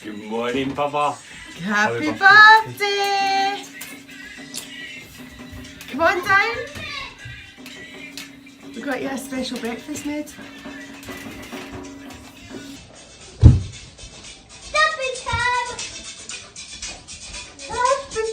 Good morning, Bubba. Happy birthday! Come on down. We got you a special breakfast made. Happy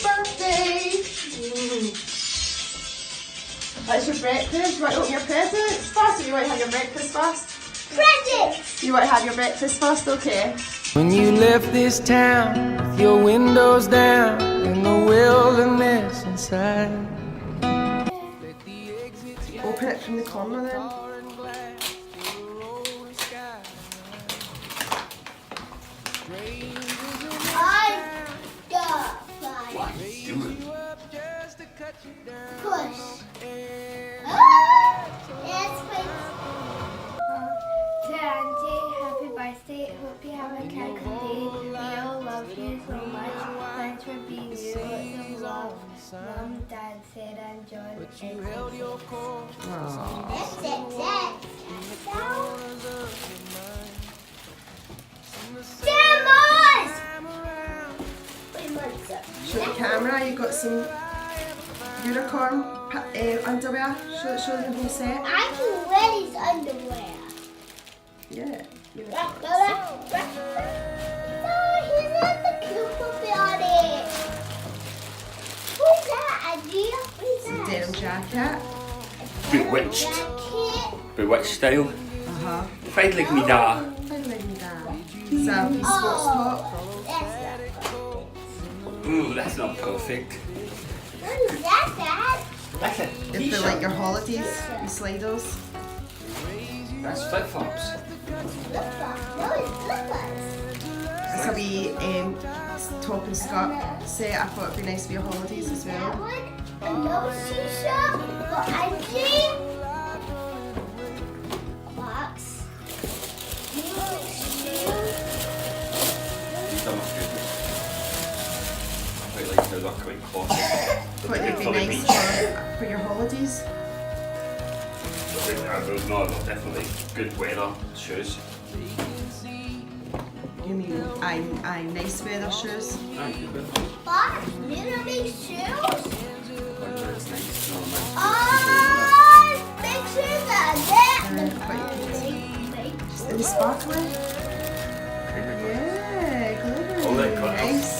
birthday! That's your breakfast. You want to open your presents first, or you want to have your breakfast first? Presents! You want to have your breakfast first, okay? When you left this town with your windows down in the wilderness inside. Open it from the corner then. I got five. What are you doing? Push. Yes, please. Dear Auntie, happy birthday. Hope you have a cackle day. We all love you so much. Thanks for being you. Lots of love. Mom, Dad, Sarah, and John. That's it. Jammers! Wait, what's up? Show the camera, you got some unicorn underwear. Show them who set. I can wear these underwear. Yeah. Oh, he's got the Cooper body. Who's that, Angie? What is that? Denim jacket. Bewitched. Jacket. Bewitched style. Uh-huh. Fight like me, da. Selfie sports top. That's not perfect. Ooh, that's not perfect. What is that, Dad? That's a If they're t-shirt. like your holidays, your sliders. That's flip-flops. Flip-flops. No, it's flip-flops. It's a wee top and skirt set. I thought it'd be nice for your holidays as That well. one, another t-shirt for Angie. Box. New shoes. These are not good. I quite like how they're quite cloth. Thought They're they'd good be for the nice beach. for your holidays. No, they're definitely good weather shoes. You mean nice weather shoes? Aye, good weather. Box. Little big shoes. That's nice. No, nice. Oh, big shoes are there. Just in the sparkling. Yeah, glitter. Oh, that got nice.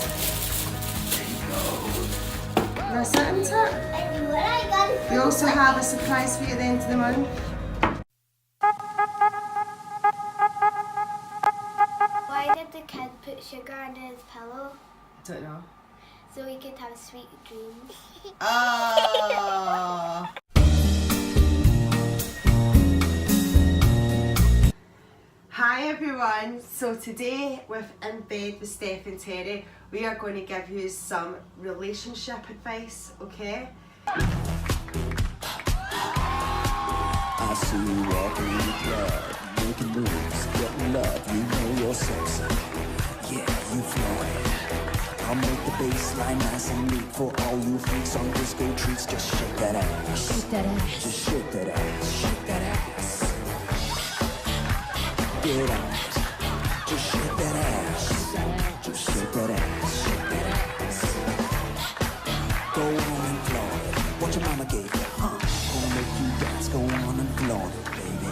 That's it, isn't it? And what I got is We also have a surprise for you at the end of the month. Why did the kid put sugar under his pillow? I don't know. So he could have sweet dreams. Oh. Hi everyone, so today with In Bed with Steph and Terry, we are going to give you some relationship advice, okay? I see you walking in the club, making moves, getting love, you know you're sexy. Yeah, you flowing. I'll make the baseline nice and neat for all you freaks on disco treats. Just shake that ass. Shake that ass. Just shake that ass. Shake that ass. Get out. Just shake that ass. Just shake that ass. Shake that ass. Go on and flaunt it. What your mama gave you, huh? Gonna make you dance. Go on and flaunt it, baby.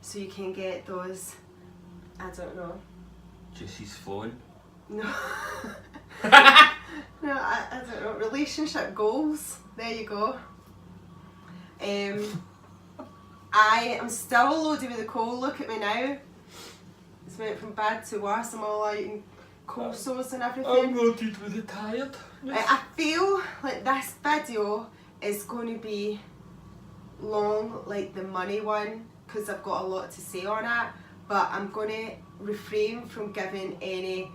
So you can get those, I don't know. Juicy's flowing. No. No, I don't know. Relationship goals. There you go. I am still loaded with the cold. Look at me now. It's went from bad to worse. I'm all out in cold sores and everything. loaded with the tired. I feel like this video is going to be long, like the money one, because I've got a lot to say on it. But I'm going to refrain from giving any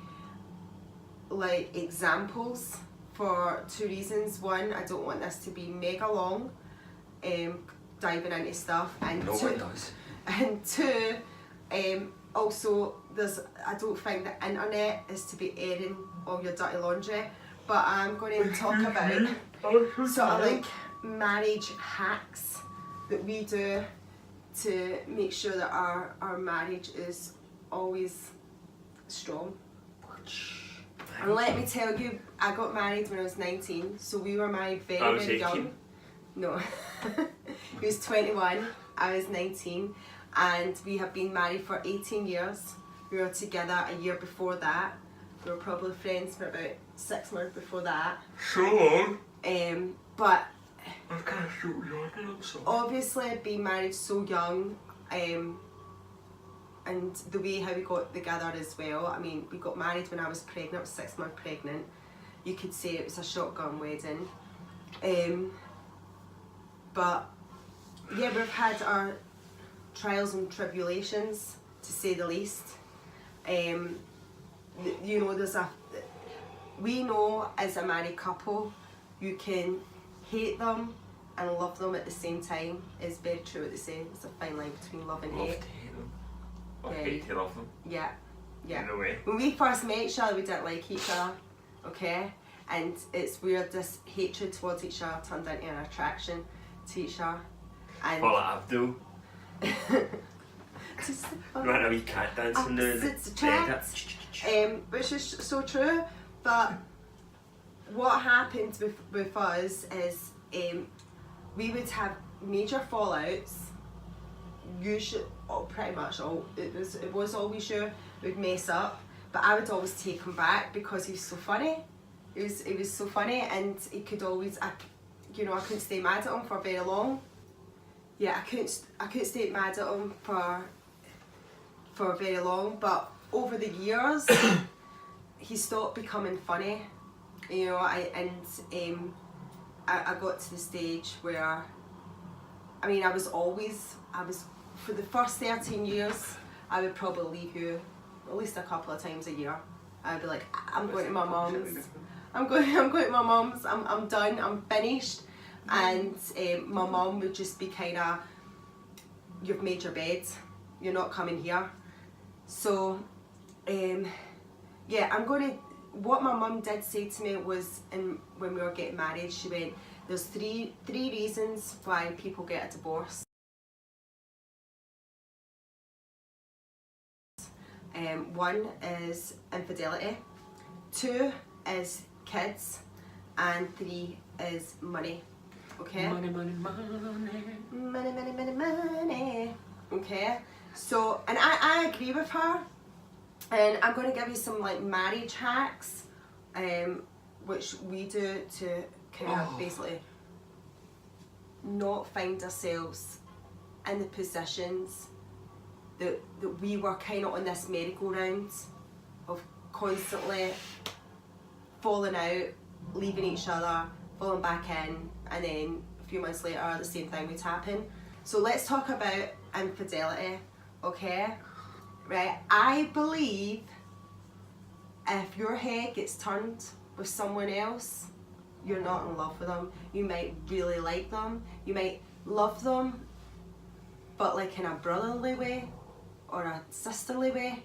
like examples for two reasons. One, I don't want this to be mega long, diving into stuff, and No one does. and two, also I don't think the internet is to be airing all your dirty laundry, but I'm going to talk about sort of like marriage hacks that we do to make sure that our marriage is always strong. And let me tell you, I got married when I was 19, so we were married very, very young. No, he was 21, I was 19, and we have been married for 18 years. We were together a year before that. We were probably friends for about 6 months before that. So long. But I can't shoot you, I'm sorry. obviously being married so young, and the way how we got together as well. I mean, we got married when I was pregnant, I was 6 months pregnant. You could say it was a shotgun wedding. But yeah, we've had our trials and tribulations, to say the least. You know, we know as a married couple, you can hate them and love them at the same time. It's very true what they say. It's a fine line between love and Love hate. to hate them. Or hate to love them. Yeah, yeah. In a way. When we first met each other, we didn't like each other, okay? And it's weird, this hatred towards each other turned into an attraction to each other. And Well, Abdul. just You want a wee cat dancing there? opposites attract. Which is so true. But what happened with us is we would have major fallouts. Usually, pretty much all. It was always you. We'd mess up, but I would always take him back because he was so funny. He was so funny, and he could always. I couldn't stay mad at him for very long. Yeah, I couldn't stay mad at him for very long. But over the years, he stopped becoming funny. You know, I got to the stage where, I mean, I was for the first 13 years, I would probably leave you at least a couple of times a year. I'd be like, I'm going to my mum's. I'm going to my mum's. I'm done. I'm finished. And my mum would just be kind of, you've made your bed. You're not coming here. So, yeah, what my mum did say to me was, when we were getting married, she went, there's three reasons why people get a divorce. One is infidelity, 2 is kids, and 3 is money. Okay? Money, money, money. Money, money, money, money. Okay? So, and I agree with her. And I'm going to give you some like marriage hacks, which we do to kind of basically not find ourselves in the positions that we were kind of on this merry-go-round of constantly falling out, leaving each other, falling back in, and then a few months later the same thing would happen. So let's talk about infidelity, okay? Right, I believe if your head gets turned with someone else, you're not in love with them. You might really like them, you might love them, but like in a brotherly way or a sisterly way,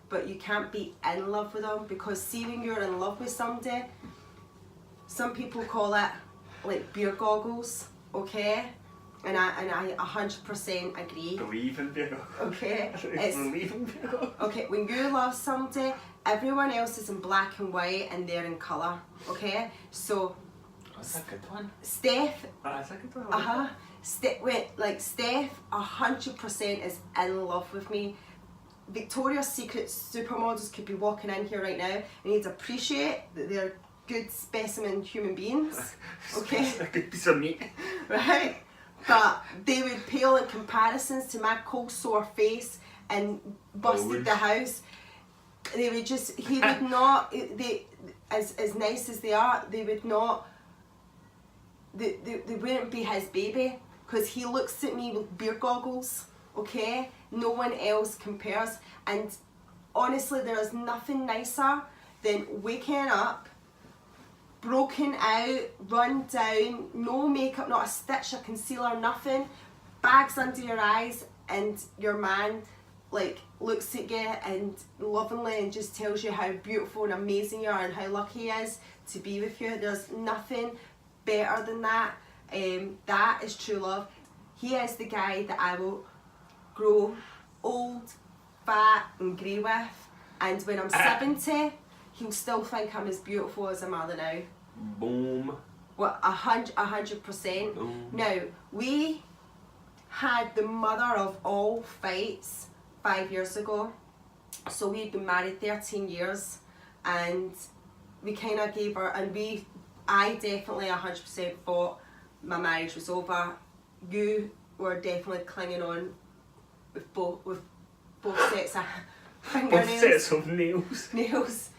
but you can't be in love with them, because see, when you're in love with somebody, some people call it like beer goggles, okay? And I 100% agree. Believe in beer goggles. Okay, Believe in beer goggles. okay, when you love somebody, everyone else is in black and white and they're in colour, okay? So, That's a good one. Steph, That's a good one. Steph 100% is in love with me. Victoria's Secret supermodels could be walking in here right now, and you'd appreciate that they're good specimen human beings, okay? A good piece of meat. Right? But they would pale in comparisons to my cold sore face and busted the house. They would just, he would not, as nice as they are, they would not, they wouldn't be his baby, because he looks at me with beer goggles, okay? No one else compares. And honestly, there is nothing nicer than waking up broken out, run down, no makeup, not a stitch of concealer, nothing, bags under your eyes, and your man like looks at you and lovingly and just tells you how beautiful and amazing you are and how lucky he is to be with you. There's nothing better than that. That is true love. He is the guy that I will grow old, fat and grey with, and when I'm 70, he'll still think I'm as beautiful as a mother now. Boom. Well, 100%. Boom. Now, we had the mother of all fights 5 years ago. So we'd been married 13 years, and we kind of gave her, and I definitely 100% thought my marriage was over. You were definitely clinging on with both sets of fingernails. Both sets of nails.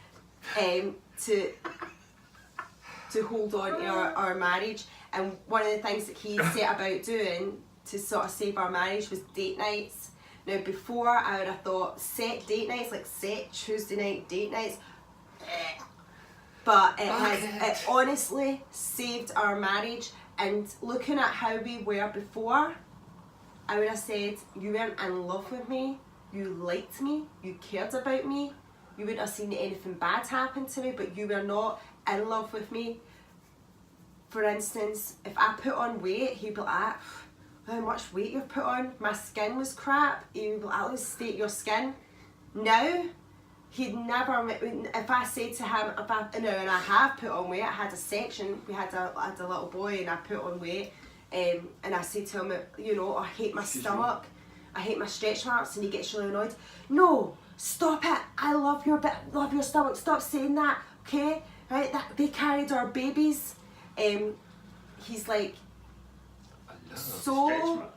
To hold on to our marriage. And one of the things that he set about doing to sort of save our marriage was date nights. Now before, I would have thought set date nights, like set Tuesday night date nights, but it honestly saved our marriage. And looking at how we were before, I would have said, you weren't in love with me, you liked me, you cared about me, you wouldn't have seen anything bad happen to me, but you were not in love with me. For instance, if I put on weight, he'd be like, how much weight you've put on? My skin was crap. He'd be like, I'll state your skin. Now, he'd never, if I say to him, and I have put on weight, I had a section, we had a little boy and I put on weight, and I say to him, you know, I hate my stomach, I hate my stretch marks, and he gets really annoyed. No, stop it, I love your stomach, stop saying that, okay? Right, they carried our babies. He's like, so,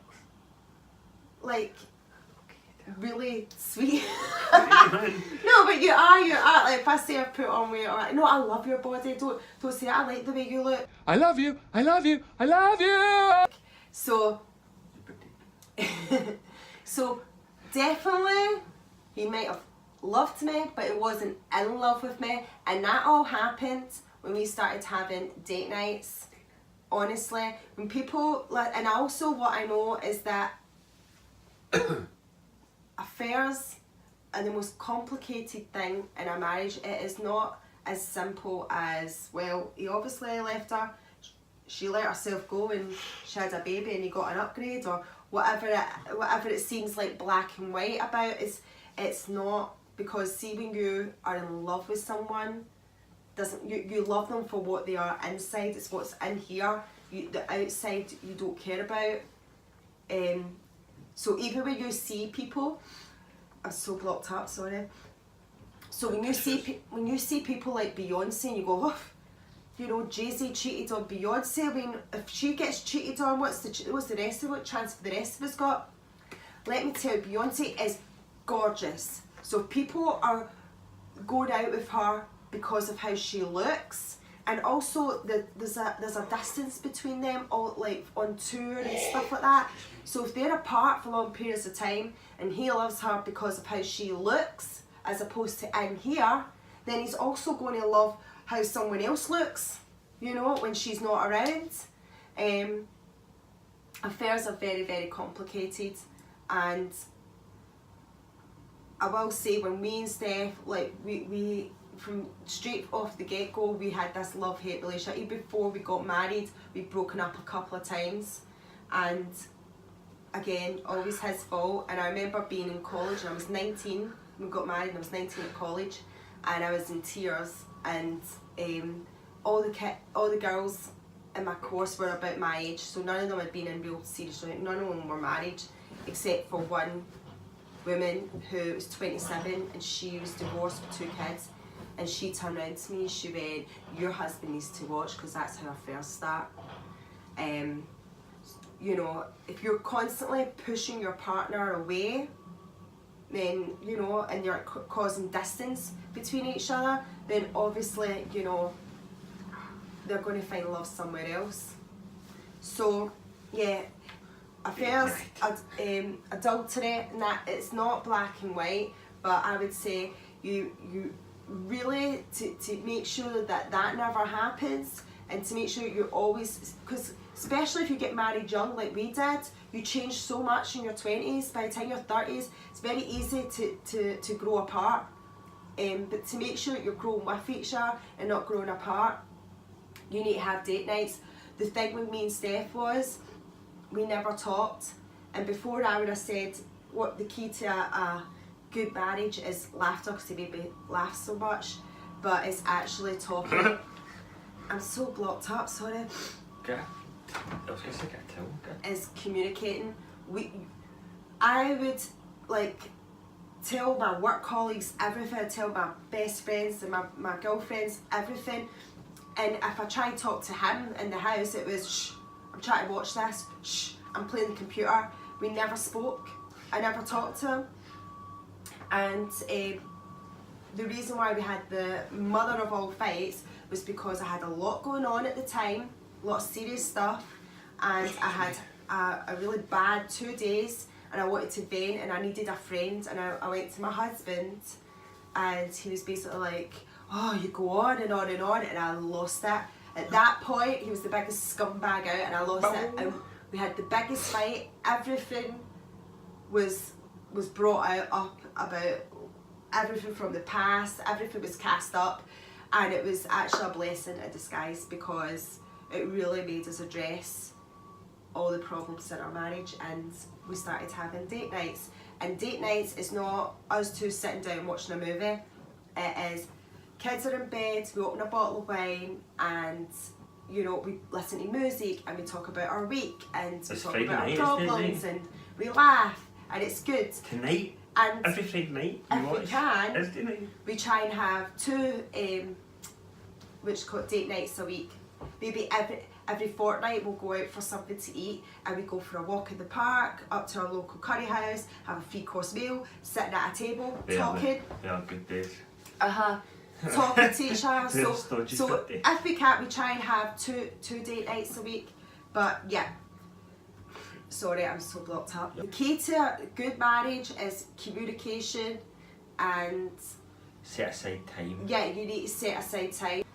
like, really sweet. No, but you are, like, if I say I've put on weight, or like, no, I love your body, don't say I like the way you look. I love you, I love you, I love you! So, so definitely, he might have loved me, but he wasn't in love with me, and that all happened when we started having date nights. Honestly, when people, and also what I know is that affairs are the most complicated thing in a marriage. It is not as simple as, well, he obviously left her, she let herself go and she had a baby and he got an upgrade, or whatever it seems like black and white about. It's not, because see, when you are in love with someone, you love them for what they are inside. It's what's in here. The outside you don't care about. So even when you see people, I'm so blocked up, sorry. So when you see people like Beyonce and you go, oh, you know, Jay-Z cheated on Beyonce. I mean, if she gets cheated on, what's the rest of what chance the rest of us got? Let me tell you, Beyonce is gorgeous. So people are going out with her because of how she looks, and also there's a distance between them, all like on tour and stuff like that. So if they're apart for long periods of time and he loves her because of how she looks as opposed to in here, then he's also going to love how someone else looks, you know, when she's not around. Affairs are very, very complicated, and I will say, when me and Steph, like, we from straight off the get-go, we had this love-hate relationship. Even before we got married, we'd broken up a couple of times, and again, always his fault. And I remember being in college, and I was 19, we got married and I was 19 at college, and I was in tears, and all the girls in my course were about my age, so none of them had been in real serious relationship, none of them were married, except for one woman who was 27 and she was divorced with 2 kids, and she turned around to me and she went, your husband needs to watch, because that's how affairs start. You know, if you're constantly pushing your partner away, then, you know, and you're causing distance between each other, then obviously, you know, they're going to find love somewhere else. So, yeah, affairs, adultery, and that, it's not black and white, but I would say you really, to make sure that never happens, and to make sure you're always, because especially if you get married young like we did, you change so much in your 20s. By the time you're 30s, it's very easy to grow apart. But to make sure that you're growing with each other and not growing apart, you need to have date nights. The thing with me and Steph was, we never talked. And before, I would have said, what the key to a good marriage is laughter, because he made me laugh so much, but it's actually talking. I'm so blocked up, sorry. Okay. I was gonna say get a towel. Okay. Is communicating. I would like tell my work colleagues everything, I'd tell my best friends and my girlfriends everything, and if I try to talk to him in the house, it was shh, I'm trying to watch this, shh, I'm playing the computer. We never spoke, I never talked to him, and the reason why we had the mother of all fights was because I had a lot going on at the time, a lot of serious stuff, and I had a really bad 2 days, and I wanted to vent, and I needed a friend, and I went to my husband, and he was basically like, oh, you go on and on and on, and I lost it. At that point, he was the biggest scumbag out, and I lost it, and we had the biggest fight. Everything was brought up about everything from the past, everything was cast up, and it was actually a blessing in disguise, because it really made us address all the problems in our marriage, and we started having date nights. And date nights is not us two sitting down watching a movie, it is kids are in bed, we open a bottle of wine, and you know, we listen to music, and we talk about our week, and we talk about our problems, and we laugh, and it's good. Tonight? And every Friday night? If we can, night? we try and have two which is called date nights a week. Maybe every fortnight we'll go out for something to eat, and we go for a walk in the park, up to our local curry house, have a 3-course meal, sitting at a table, talking. Yeah, good days. Talking to each other. So Stodgy. if we can't, we try and have two date nights a week. But yeah, sorry, I'm so blocked up. The key to a good marriage is communication, and set aside time. yeah, you need to set aside time.